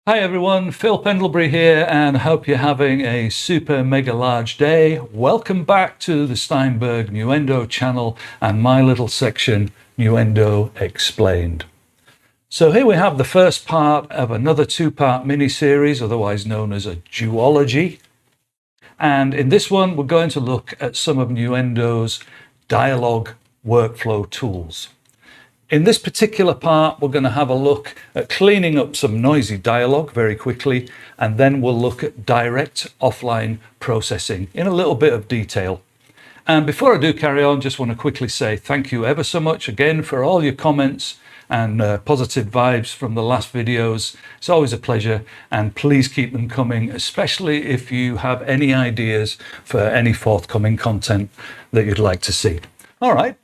Hi everyone, Phil Pendlebury here and hope you're having a super mega large day. Welcome back to the Steinberg Nuendo channel and my little section, Nuendo Explained. So here we have the first part of another two-part mini-series, otherwise known as a duology. And in this one, we're going to look at some of Nuendo's dialogue workflow tools. In this particular part, we're going to have a look at cleaning up some noisy dialogue very quickly, and then we'll look at direct offline processing in a little bit of detail. And before I do carry on, just want to quickly say thank you ever so much again for all your comments and positive vibes from the last videos. It's always a pleasure, and please keep them coming, especially if you have any ideas for any forthcoming content that you'd like to see. All right,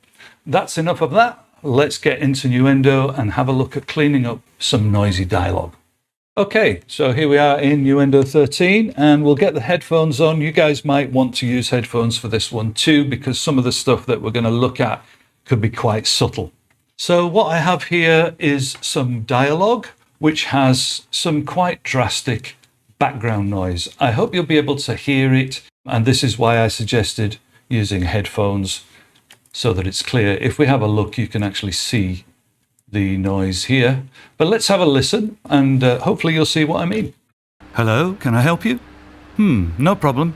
that's enough of that. Let's get into Nuendo and have a look at cleaning up some noisy dialogue. Okay, so here we are in Nuendo 13 and we'll get the headphones on. You guys might want to use headphones for this one too, because some of the stuff that we're going to look at could be quite subtle. So what I have here is some dialogue which has some quite drastic background noise. I hope you'll be able to hear it, and this is why I suggested using headphones, so that it's clear. If we have a look, you can actually see the noise here. But let's have a listen, and hopefully you'll see what I mean. Hello, can I help you? No problem.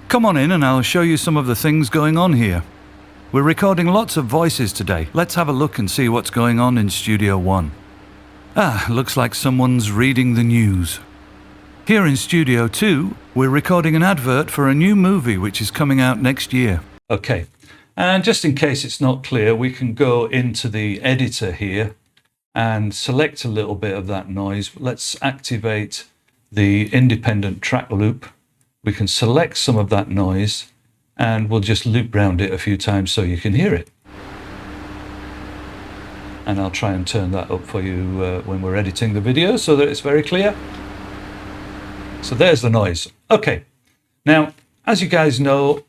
Come on in and I'll show you some of the things going on here. We're recording lots of voices today. Let's have a look and see what's going on in Studio One. Looks like someone's reading the news. Here in Studio 2, we're recording an advert for a new movie which is coming out next year. Okay. And just in case it's not clear, we can go into the editor here and select a little bit of that noise. Let's activate the independent track loop. We can select some of that noise and we'll just loop round it a few times so you can hear it. And I'll try and turn that up for you when we're editing the video so that it's very clear. So there's the noise. Okay. Now, as you guys know,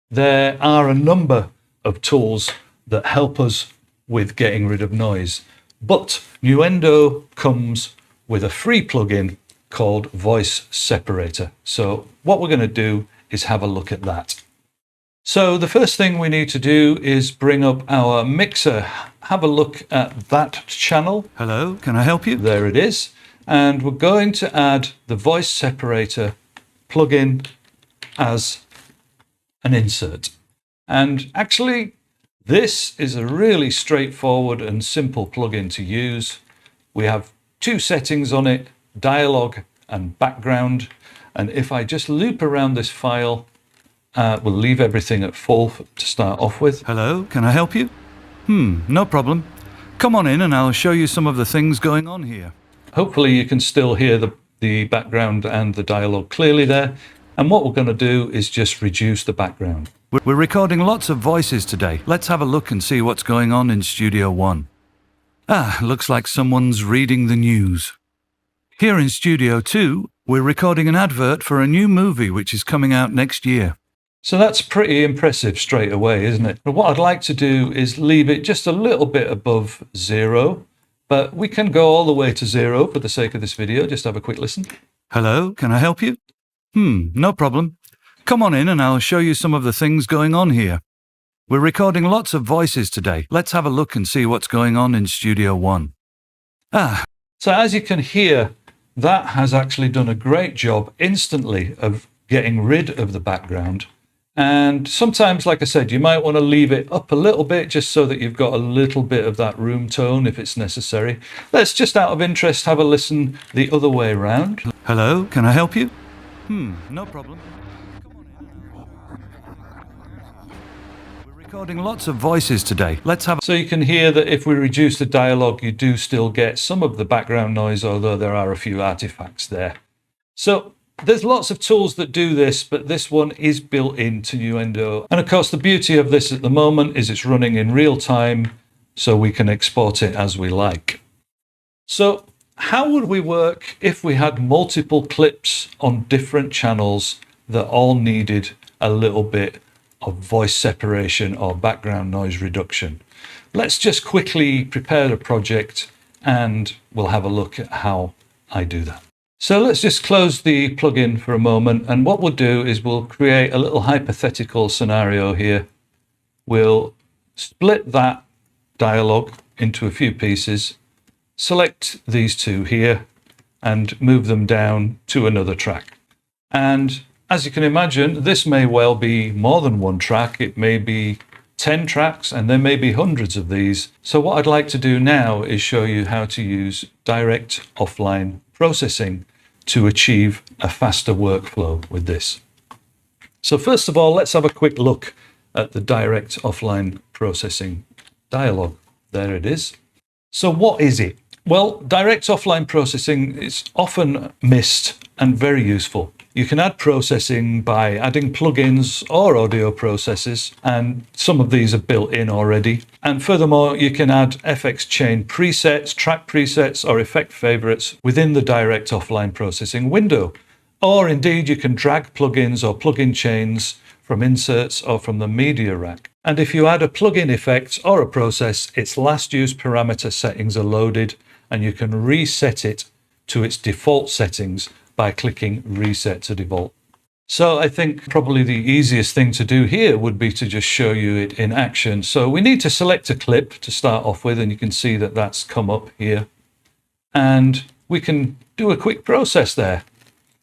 there are a number of tools that help us with getting rid of noise, but Nuendo comes with a free plugin called Voice Separator. So what we're going to do is have a look at that. So the first thing we need to do is bring up our mixer. Have a look at that channel. Hello, can I help you? There it is. And we're going to add the Voice Separator plugin as an insert. And actually, this is a really straightforward and simple plugin to use. We have two settings on it, dialogue and background. And if I just loop around this file, we'll leave everything at full to start off with. Hello, can I help you? No problem. Come on in and I'll show you some of the things going on here. Hopefully you can still hear the background and the dialogue clearly there. And what we're going to do is just reduce the background. We're recording lots of voices today. Let's have a look and see what's going on in Studio One. Looks like someone's reading the news. Here in Studio 2, we're recording an advert for a new movie which is coming out next year. So that's pretty impressive straight away, isn't it? But what I'd like to do is leave it just a little bit above 0, but we can go all the way to 0 for the sake of this video. Just have a quick listen. Hello, can I help you? No problem. Come on in and I'll show you some of the things going on here. We're recording lots of voices today. Let's have a look and see what's going on in Studio One. So as you can hear, that has actually done a great job instantly of getting rid of the background. And sometimes, like I said, you might want to leave it up a little bit just so that you've got a little bit of that room tone if it's necessary. Let's just out of interest have a listen the other way around. Hello, can I help you? No problem. We're recording lots of voices today. Let's have. So you can hear that if we reduce the dialogue, you do still get some of the background noise, although there are a few artifacts there. So there's lots of tools that do this, but this one is built into Nuendo. And of course, the beauty of this at the moment is it's running in real time, so we can export it as we like. So how would we work if we had multiple clips on different channels that all needed a little bit of voice separation or background noise reduction? Let's just quickly prepare a project and we'll have a look at how I do that. So let's just close the plugin for a moment, and what we'll do is we'll create a little hypothetical scenario here. We'll split that dialogue into a few pieces, select these two here, and move them down to another track. And as you can imagine, this may well be more than one track. It may be 10 tracks, and there may be hundreds of these. So what I'd like to do now is show you how to use direct offline processing to achieve a faster workflow with this. So first of all, let's have a quick look at the direct offline processing dialog. There it is. So what is it? Well, direct offline processing is often missed and very useful. You can add processing by adding plugins or audio processors, and some of these are built in already. And furthermore, you can add FX chain presets, track presets, or effect favorites within the direct offline processing window. Or indeed, you can drag plugins or plugin chains from inserts or from the media rack. And if you add a plugin effect or a process, its last use parameter settings are loaded, and you can reset it to its default settings by clicking Reset to Default. So I think probably the easiest thing to do here would be to just show you it in action. So we need to select a clip to start off with, and you can see that that's come up here. And we can do a quick process there.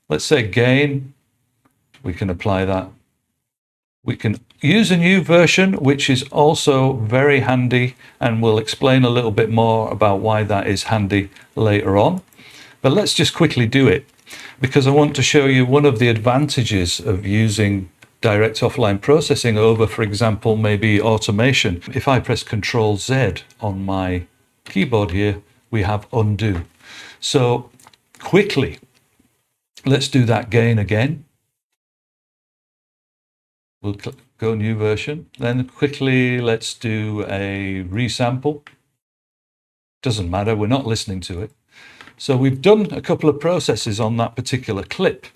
Let's say gain. We can apply that. We can use a new version, which is also very handy, and we'll explain a little bit more about why that is handy later on. But let's just quickly do it, because I want to show you one of the advantages of using direct offline processing over, for example, maybe automation. If I press Control Z on my keyboard here, we have undo. So quickly, let's do that gain again. We'll go new version. Then quickly, let's do a resample. Doesn't matter, we're not listening to it. So we've done a couple of processes on that particular clip.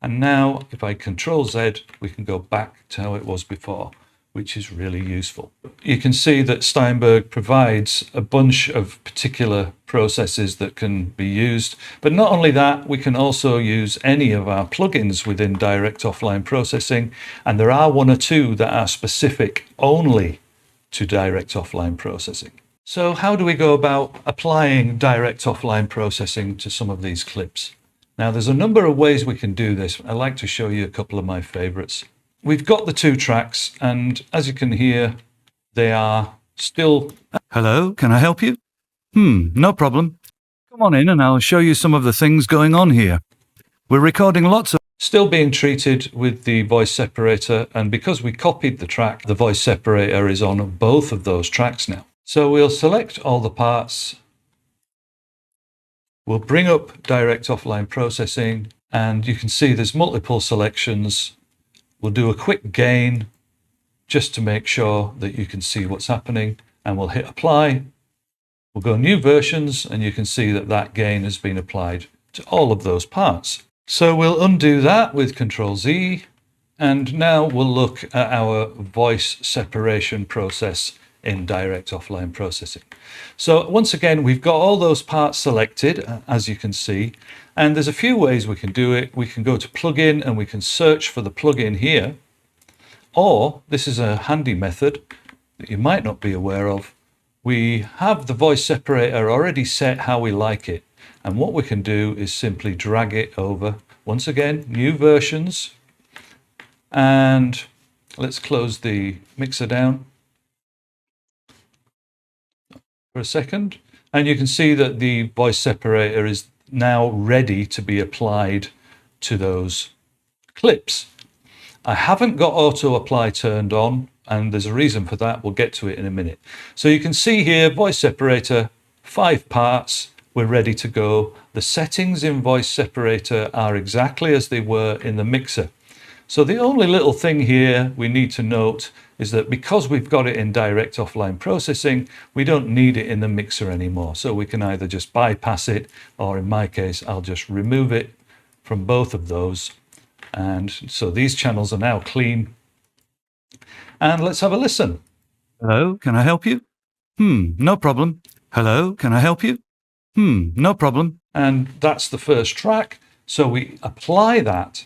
And now if I Control Z, we can go back to how it was before, which is really useful. You can see that Steinberg provides a bunch of particular processes that can be used. But not only that, we can also use any of our plugins within direct offline processing. And there are one or two that are specific only to direct offline processing. So how do we go about applying direct offline processing to some of these clips? Now, there's a number of ways we can do this. I'd like to show you a couple of my favorites. We've got the two tracks, and as you can hear, they are still... Hello, can I help you? No problem. Come on in and I'll show you some of the things going on here. We're recording lots of... Still being treated with the voice separator, and because we copied the track, the voice separator is on both of those tracks now. So we'll select all the parts. We'll bring up direct offline processing, and you can see there's multiple selections. We'll do a quick gain just to make sure that you can see what's happening, and we'll hit apply. We'll go new versions, and you can see that that gain has been applied to all of those parts. So we'll undo that with Control Z, and now we'll look at our voice separation process in direct offline processing. So once again, we've got all those parts selected, as you can see, and there's a few ways we can do it. We can go to plugin and we can search for the plugin here, or this is a handy method that you might not be aware of. We have the voice separator already set how we like it, and what we can do is simply drag it over. Once again, new versions, and let's close the mixer down for a second, and you can see that the voice separator is now ready to be applied to those clips. I haven't got auto apply turned on, and there's a reason for that. We'll get to it in a minute. So you can see here, voice separator, 5 parts, we're ready to go. The settings in voice separator are exactly as they were in the mixer. So the only little thing here we need to note is that because we've got it in direct offline processing, we don't need it in the mixer anymore. So we can either just bypass it, or in my case, I'll just remove it from both of those. And so these channels are now clean. And let's have a listen. Hello, can I help you? No problem. Hello, can I help you? No problem. And that's the first track. So we apply that,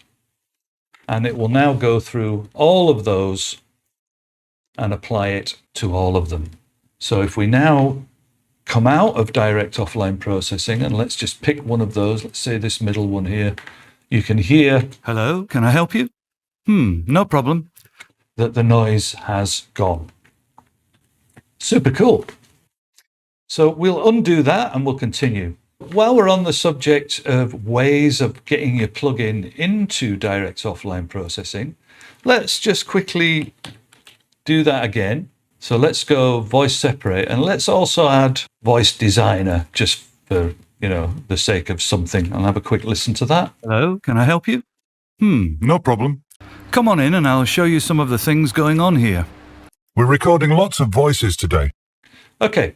and it will now go through all of those and apply it to all of them. So if we now come out of direct offline processing, and let's just pick one of those, let's say this middle one here, you can hear, hello, can I help you? No problem. That the noise has gone. Super cool. So we'll undo that and we'll continue. While we're on the subject of ways of getting your plugin into direct offline processing, let's just quickly do that again. So let's go Voice Separator, and let's also add Voice Designer just for, the sake of something. I'll have a quick listen to that. Hello, can I help you? No problem. Come on in and I'll show you some of the things going on here. We're recording lots of voices today. Okay,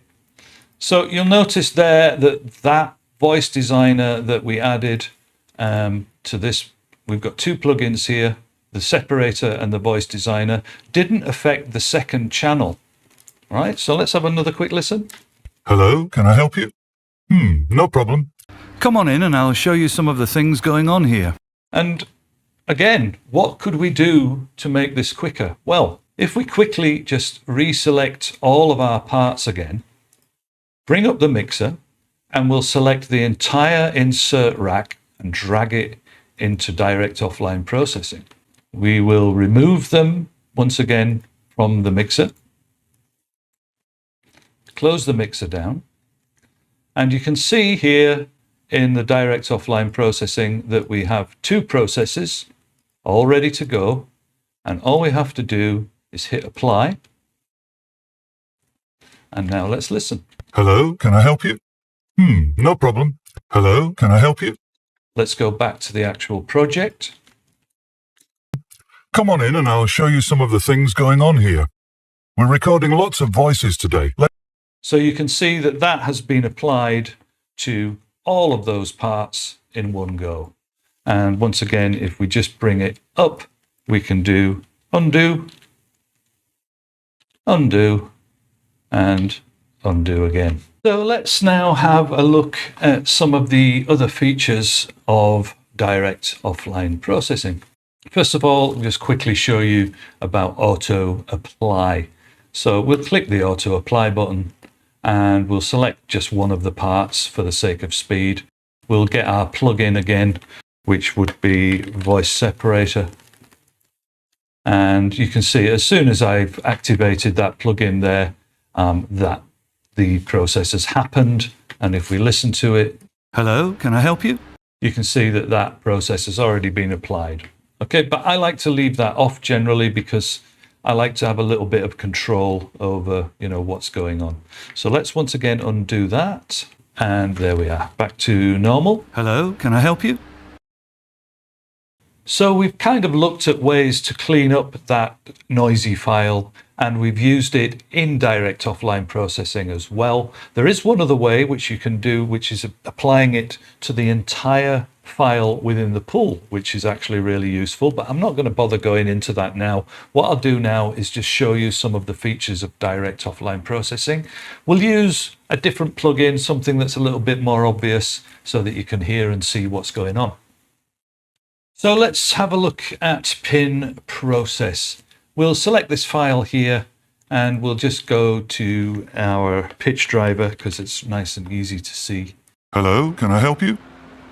so you'll notice there that Voice Designer that we added to this, we've got two plugins here, the Separator and the Voice Designer, didn't affect the second channel. All right, so let's have another quick listen. Hello, can I help you? No problem. Come on in and I'll show you some of the things going on here. And again, what could we do to make this quicker? Well, if we quickly just reselect all of our parts again, bring up the mixer, and we'll select the entire insert rack and drag it into direct offline processing. We will remove them once again from the mixer, close the mixer down, and you can see here in the direct offline processing that we have two processes all ready to go, and all we have to do is hit apply. And now let's listen. Hello, can I help you? No problem. Hello, can I help you? Let's go back to the actual project. Come on in and I'll show you some of the things going on here. We're recording lots of voices today. So you can see that that has been applied to all of those parts in one go. And once again, if we just bring it up, we can do undo, undo, and undo again. So let's now have a look at some of the other features of direct offline processing. First of all, just quickly show you about auto apply. So we'll click the auto apply button and we'll select just one of the parts for the sake of speed. We'll get our plugin again, which would be Voice Separator. And you can see as soon as I've activated that plugin there, that the process has happened. And if we listen to it, hello, can I help you? You can see that that process has already been applied. Okay, but I like to leave that off generally because I like to have a little bit of control over, what's going on. So let's once again undo that. And there we are, back to normal. Hello, can I help you? So we've kind of looked at ways to clean up that noisy file, and we've used it in direct offline processing as well. There is one other way which you can do, which is applying it to the entire file within the pool, which is actually really useful, but I'm not going to bother going into that now. What I'll do now is just show you some of the features of direct offline processing. We'll use a different plugin, something that's a little bit more obvious so that you can hear and see what's going on. So let's have a look at pin process. We'll select this file here and we'll just go to our pitch driver because it's nice and easy to see. Hello, can I help you?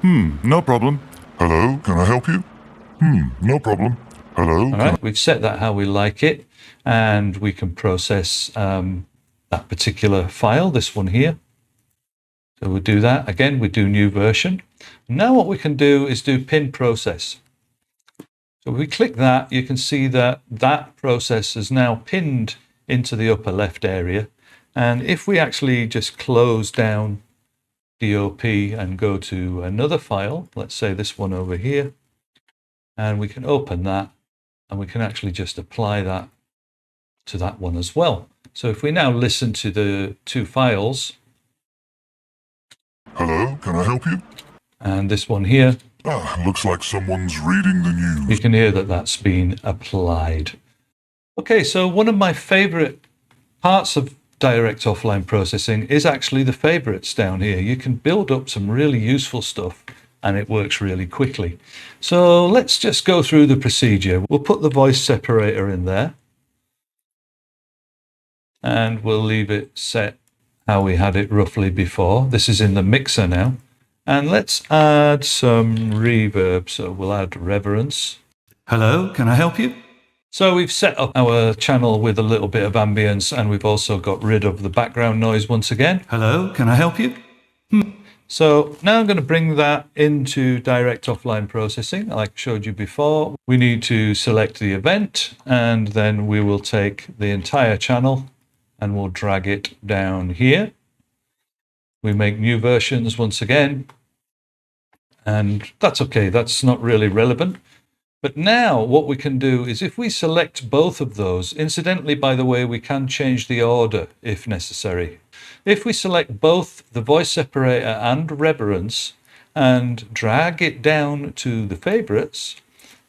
No problem. Hello, can I help you? No problem. Hello. All right, we've set that how we like it, and we can process that particular file, this one here. So we'll do that. Again, we do new version. Now what we can do is do pin process. So if we click that, you can see that that process is now pinned into the upper left area. And if we actually just close down DOP and go to another file, let's say this one over here, and we can open that and we can actually just apply that to that one as well. So if we now listen to the two files. Hello, can I help you? And this one here. Looks like someone's reading the news. You can hear that that's been applied. Okay, so one of my favorite parts of direct offline processing is actually the favorites down here. You can build up some really useful stuff and it works really quickly. So let's just go through the procedure. We'll put the voice separator in there, and we'll leave it set how we had it roughly before. This is in the mixer now. And let's add some reverb. So we'll add reverence. Hello, can I help you? So we've set up our channel with a little bit of ambience, and we've also got rid of the background noise once again. Hello, can I help you? So now I'm going to bring that into direct offline processing. Like I showed you before, we need to select the event, and then we will take the entire channel and we'll drag it down here. We make new versions once again, and that's okay. That's not really relevant. But now what we can do is if we select both of those, incidentally, by the way, we can change the order if necessary. If we select both the voice separator and reverence and drag it down to the favorites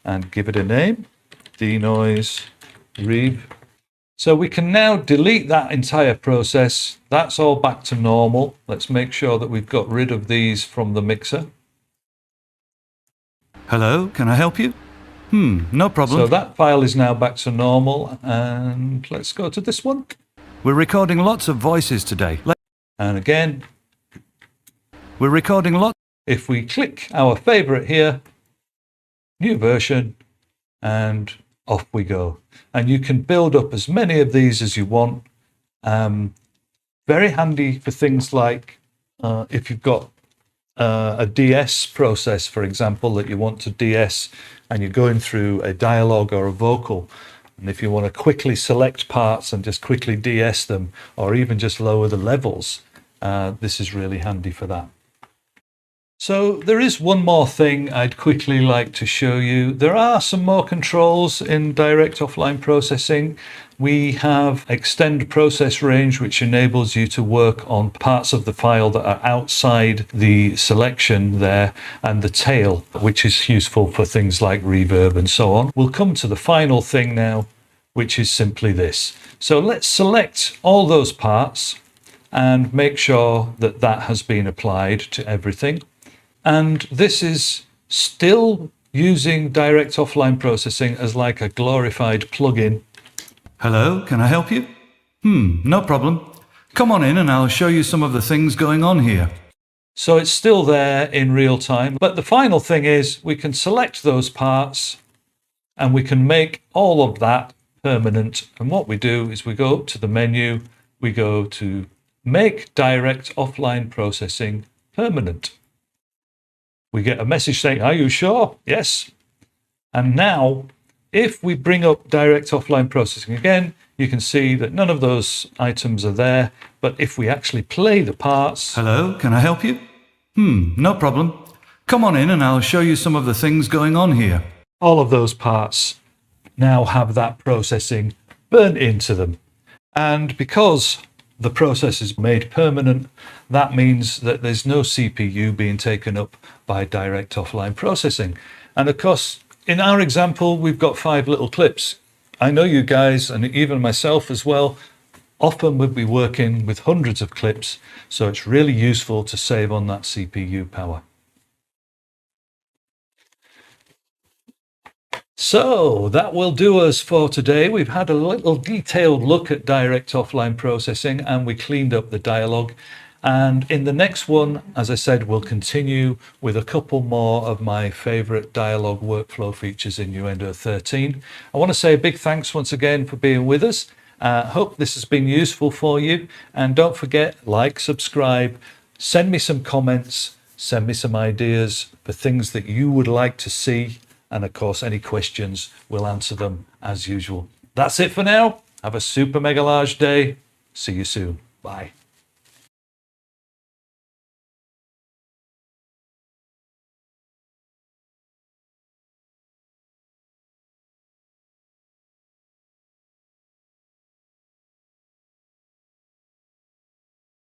and give it a name, denoise rev. So we can now delete that entire process. That's all back to normal. Let's make sure that we've got rid of these from the mixer. Hello, can I help you? No problem. So that file is now back to normal, and let's go to this one. We're recording lots of voices today. And again, We're recording lots. if we click our favorite here, new version, and off we go. And you can build up as many of these as you want. Very handy for things like if you've got a DS process, for example, that you want to DS and you're going through a dialogue or a vocal. And if you want to quickly select parts and just quickly DS them, or even just lower the levels, this is really handy for that. So there is one more thing I'd quickly like to show you. There are some more controls in direct offline processing. We have extend process range, which enables you to work on parts of the file that are outside the selection there, and the tail, which is useful for things like reverb and so on. We'll come to the final thing now, which is simply this. So let's select all those parts and make sure that that has been applied to everything. And this is still using direct offline processing as like a glorified plugin. Hello, can I help you? No problem. Come on in and I'll show you some of the things going on here. So it's still there in real time. But the final thing is we can select those parts and we can make all of that permanent. And what we do is we go up to the menu, we go to make direct offline processing permanent. We get a message saying, are you sure? Yes. And now, if we bring up direct offline processing again, you can see that none of those items are there. But if we actually play the parts... Hello, can I help you? No problem. Come on in and I'll show you some of the things going on here. all of those parts now have that processing burnt into them. And because the process is made permanent, that means that there's no CPU being taken up by direct offline processing. And of course, in our example, we've got 5 little clips. I know you guys, and even myself as well, often would be working with hundreds of clips, so it's really useful to save on that CPU power. So that will do us for today. We've had a little detailed look at direct offline processing, and we cleaned up the dialogue. And in the next one, as I said, we'll continue with a couple more of my favorite dialogue workflow features in Nuendo 13. I want to say a big thanks once again for being with us. Hope this has been useful for you. And don't forget, like, subscribe, send me some comments, send me some ideas for things that you would like to see. And of course, any questions, we'll answer them as usual. That's it for now. Have a super mega large day. See you soon. Bye.